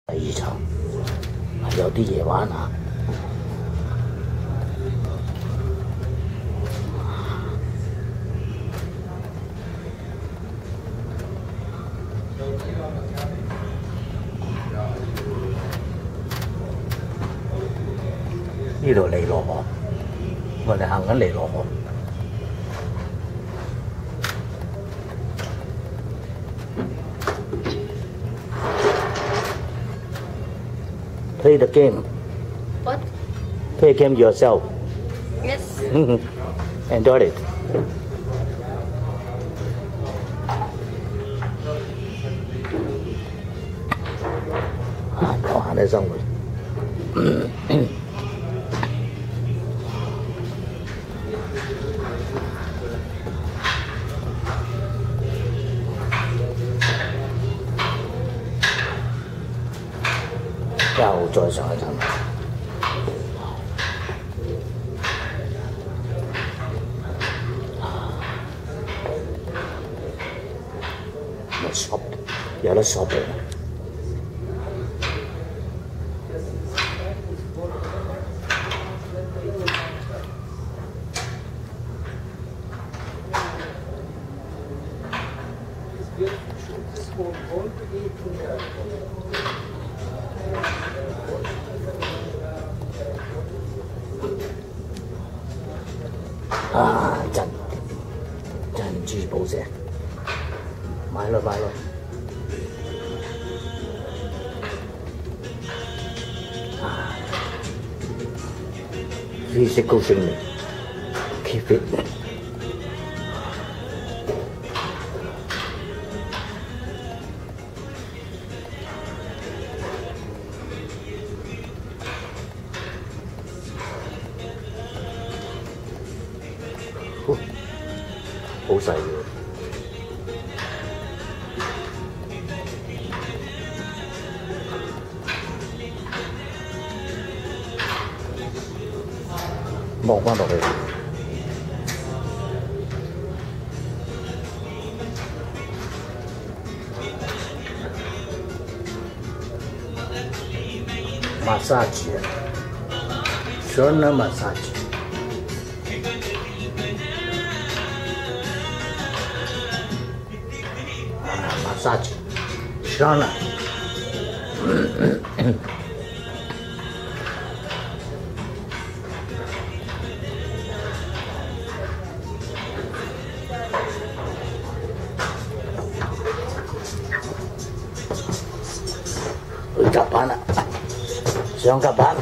第二層有啲嘢玩啊！呢度尼羅河，我哋行緊尼羅河。 Play the game. What? Play a game yourself. Yes. Enjoy it. À, 悠閒嘅生活。又再上一層。有得 shop 嘅。啊！珍珠寶石，買咯買咯。啊 ！Physical training, keep fit。好細嘅，望翻落去，massage， sauna massage。 massage, sauna. 去甲板啦，上甲板。